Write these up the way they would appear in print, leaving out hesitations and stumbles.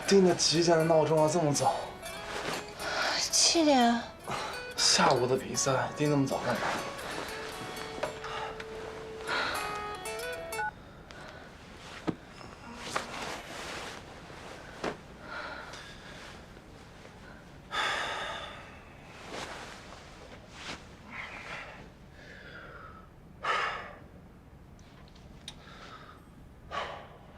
定的几点的闹钟啊？这么早？7点。下午的比赛定那么早干嘛？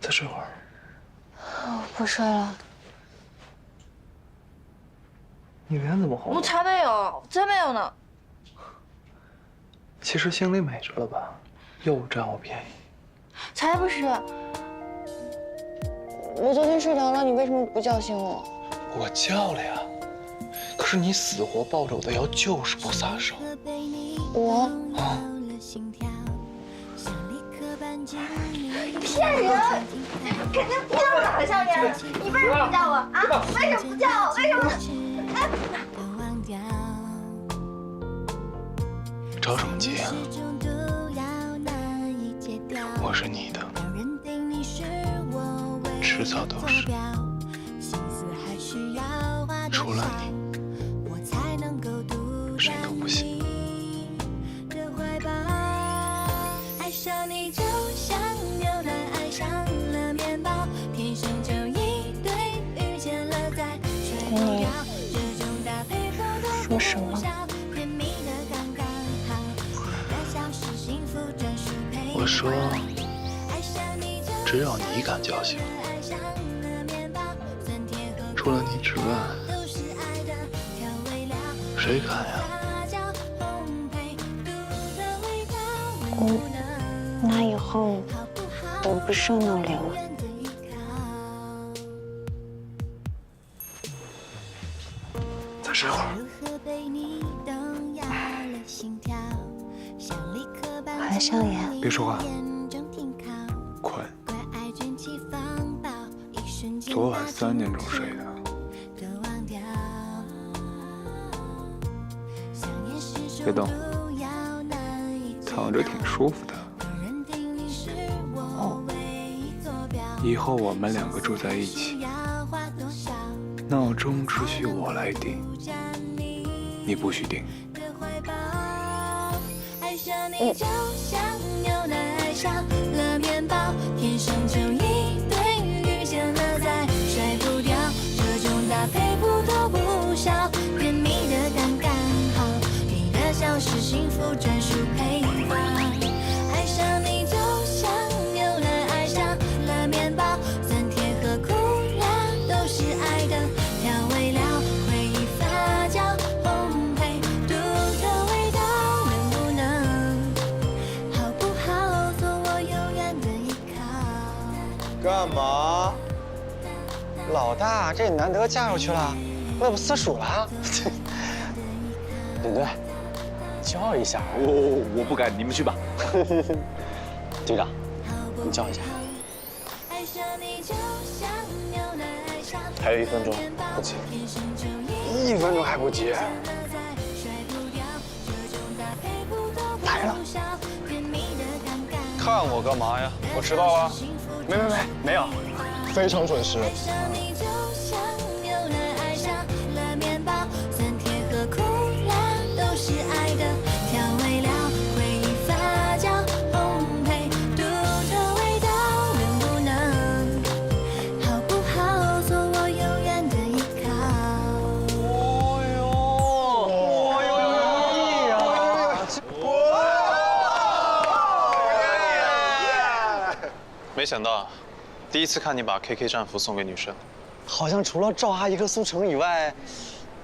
再睡会儿。我不睡了。你脸怎么红了？我才没有，真没有呢。其实心里美着了吧？又占我便宜。才不是！我昨天睡着了，你为什么不叫醒我？我叫了呀，可是你死活抱着我的腰，就是不撒手。我啊！骗人！肯定不叫我了，少年，你为什么不叫我啊？为什么不叫我？为什么？哎！着什么急啊？我是你的，迟早都是。除了你，谁都不行。爱上你就像牛奶爱上了面包，天生就一对，遇见了在睡不着，这种搭配不多不少，甜蜜的刚刚好，你的笑是幸福专属配方。我说，只有你敢叫醒，除了你之外，谁敢呀？那以后我不生闹铃了。再睡会儿。韩少爷，别说话。困。昨晚3点钟睡的。别动，躺着挺舒服的。以后我们2个住在一起，闹钟只许我来定，你不许定。爱上你就像牛奶爱上了面包，天生就一对，遇见了再甩不掉，这种搭配不多不少，甜蜜的刚刚好，你的笑是幸福专属配方。爱上你就像牛奶爱上了面包，酸甜和苦辣都是爱的调味料，回忆发酵烘焙独特味道，能不能好不好做我永远的依靠。干嘛？老大，这难得嫁出去了，那不私塾了？对对，叫一下。我不敢，你们去吧。队长，你叫一下。还有1分钟，不急。1分钟还不急？来了。看我干嘛呀？我迟到了？没有，非常准时。没想到，第一次看你把 KK 战服送给女生，好像除了赵阿姨和苏成以外，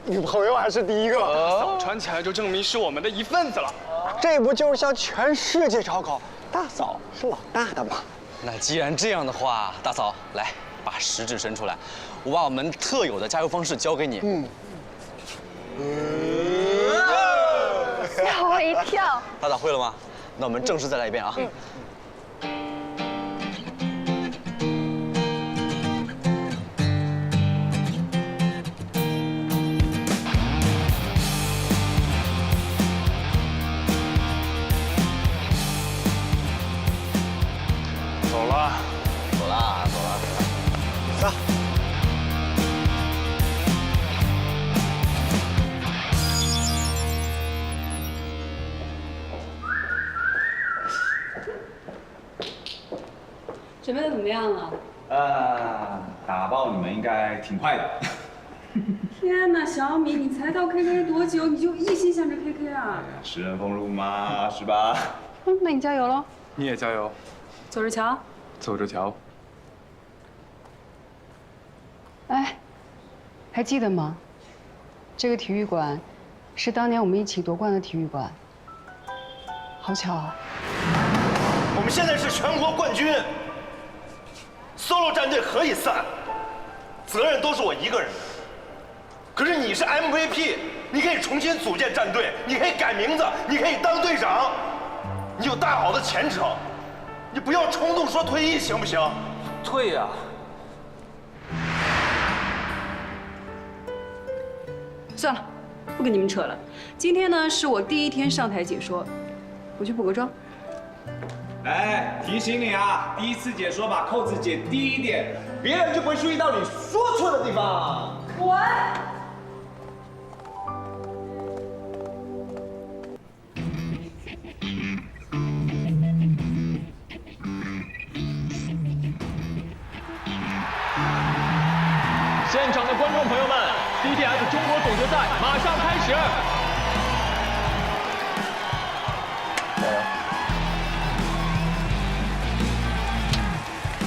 女朋友还是第一个。早穿起来就证明是我们的一份子了。这不就是向全世界招考，大嫂是老大的吗？那既然这样的话，大嫂来把食指伸出来，我把我们特有的加油方式教给你。吓我一跳。大嫂会了吗？那我们正式再来一遍啊。走了。走啦。走。准备的怎么样了？打爆你们应该挺快的。天哪，小米，你才到 KK 多久，你就一心想着 KK 啊？食人俸禄嘛，是吧？那你加油喽！你也加油，走着瞧。走着瞧。哎，还记得吗？这个体育馆是当年我们一起夺冠的体育馆。好巧啊！我们现在是全国冠军，solo 战队可以散，责任都是我一个人的。可是你是 MVP， 你可以重新组建战队，你可以改名字，你可以当队长，你有大好的前程。你不要冲动说退役，行不行？退呀！算了，不跟你们扯了。今天呢是我第一天上台解说，我去补个妆。哎，提醒你啊，第一次解说把扣子解低一点，别人就不会注意到你说错的地方。滚！现场的观众朋友们 ，CTF 中国总决赛马上开始。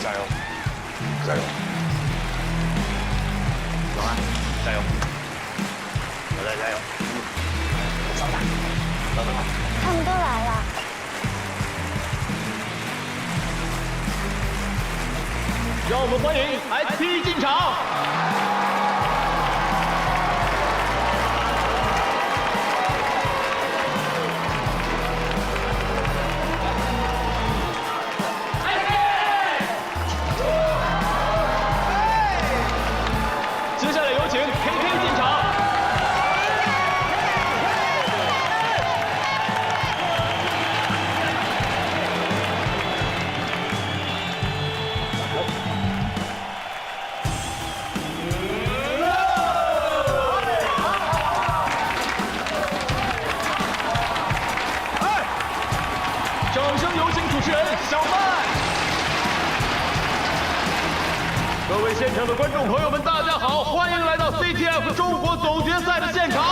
加油！加油！加油！永安，加油！我再加油！走吧，走得好。他们都来了。让我们欢迎 SP 进场。接下来有请 KK 进场。掌声有请主持人小麦。各位现场的观众朋友们，大家好，欢迎来到 CTF 中国总决赛的现场。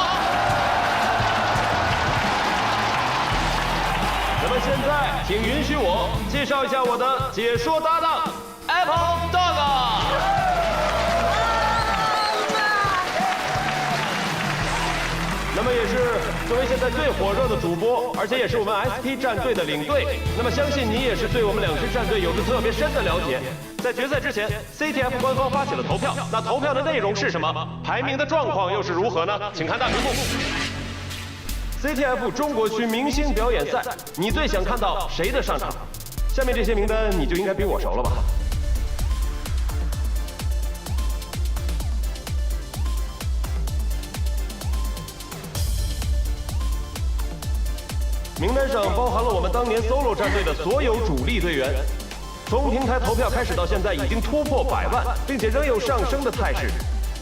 那么现在，请允许我介绍一下我的解说搭档 Apple Dog。那么也是作为现在最火热的主播，而且也是我们 SP 战队的领队。那么相信你也是对我们两支战队有着特别深的了解。在决赛之前 ，CTF 官方发起了投票，那投票的内容是什么？排名的状况又是如何呢？请看大屏幕。CTF 中国区明星表演赛，你最想看到谁的上场？下面这些名单你就应该比我熟了吧？名单上包含了我们当年 solo 战队的所有主力队员。从平台投票开始到现在，已经突破100万，并且仍有上升的态势。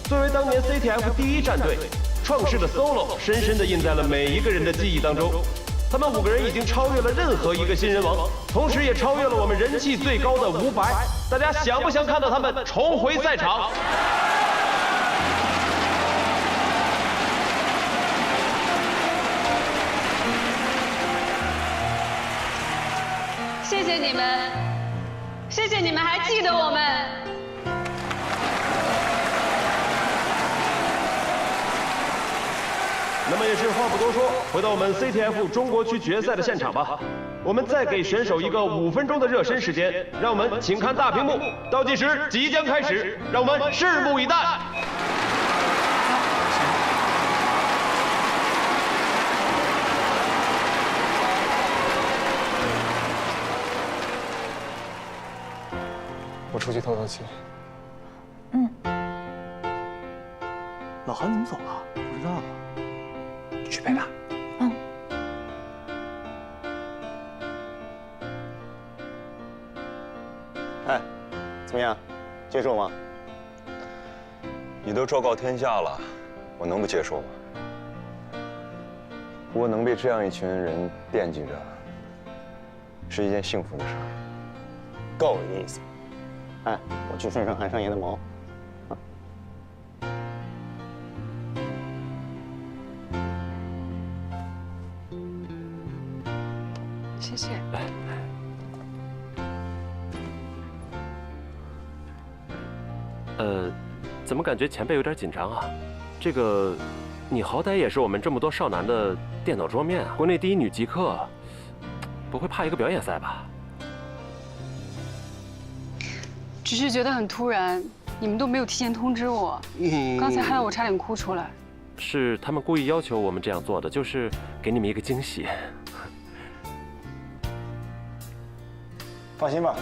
作为当年 CTF 第一战队，创世的 solo 深深地印在了每一个人的记忆当中。他们5个人已经超越了任何一个新人王，同时也超越了我们人气最高的伍佰。大家想不想看到他们重回赛场？谢谢你们，谢谢你们还记得我们。那么也是话不多说，回到我们 CTF 中国区决赛的现场吧。我们再给选手一个5分钟的热身时间，让我们请看大屏幕，倒计时即将开始，让我们拭目以待。我出去透透气。老韩怎么走了？不知道啊。你去陪他。哎，怎么样？接受吗？你都昭告天下了，我能不接受吗？不过能被这样一群人惦记着，是一件幸福的事儿，够有意思。哎，我去顺顺韩商爷的毛。谢谢。怎么感觉前辈有点紧张啊？这个，你好歹也是我们这么多少男的电脑桌面啊，国内第一女极客，不会怕一个表演赛吧？只是觉得很突然，你们都没有提前通知我，刚才害得我差点哭出来。是他们故意要求我们这样做的，就是给你们一个惊喜。放心吧，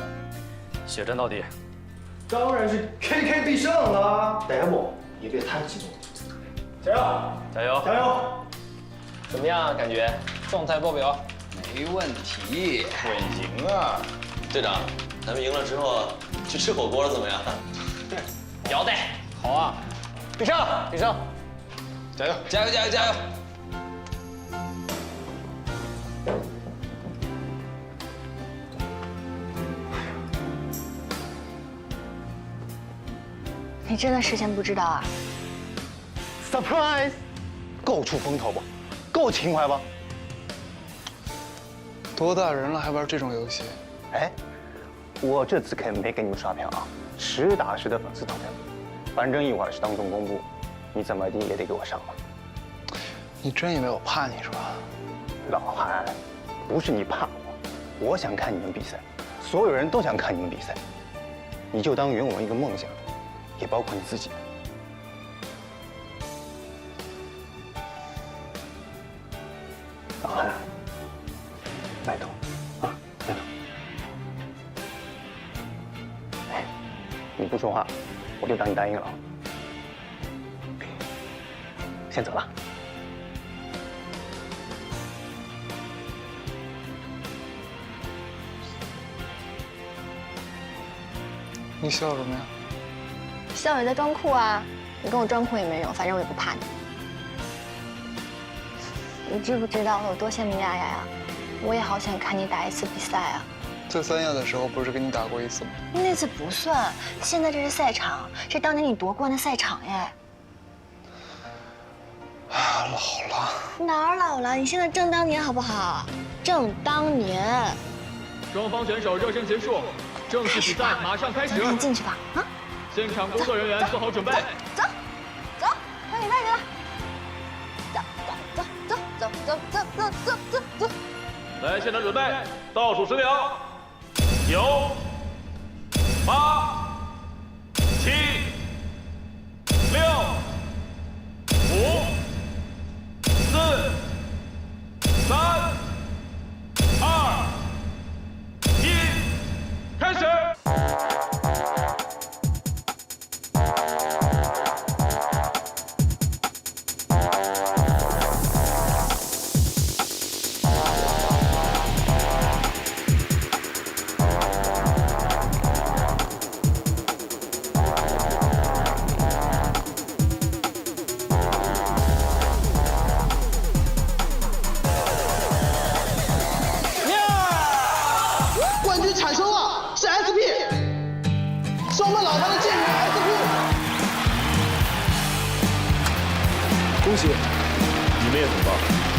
血战到底。当然是 KK 必胜啦！Demo， 你别太激动，加油！加油！加油！怎么样？感觉状态爆表？没问题，稳赢啊！队长，咱们赢了之后去吃火锅怎么样？要得，好啊！必胜！必胜！加油！加油！加油！加油！你真的事先不知道啊 ？Surprise！ 够出风头不？够情怀吧？多大人了还玩这种游戏？哎，我这次可没给你们刷票啊，实打实的粉丝投票。反正一会儿是当众公布，你怎么地也得给我上吧。你真以为我怕你是吧？老韩，不是你怕我，我想看你们比赛，所有人都想看你们比赛，你就当圆我一个梦想。也包括你自己。老韩，拜托啊，拜托。哎，你不说话，我就当你答应了。先走了。你笑什么呀？笑也在装酷啊！你跟我装酷也没用，反正我也不怕你。你知不知道我有多羡慕亚亚呀？我也好想看你打一次比赛啊！在三亚的时候不是跟你打过一次吗？那次不算，现在这是赛场，这当年你夺冠的赛场耶。老了。哪儿老了？你现在正当年好不好？正当年。双方选手热身结束，正式比赛马上开始。你进去吧，啊！现场工作人员做好准备。走，走，看比赛去了。走。来，现场准备，倒数10秒，9、8、7、6、5、4、3、2、1，开始。恭喜！你们也很棒。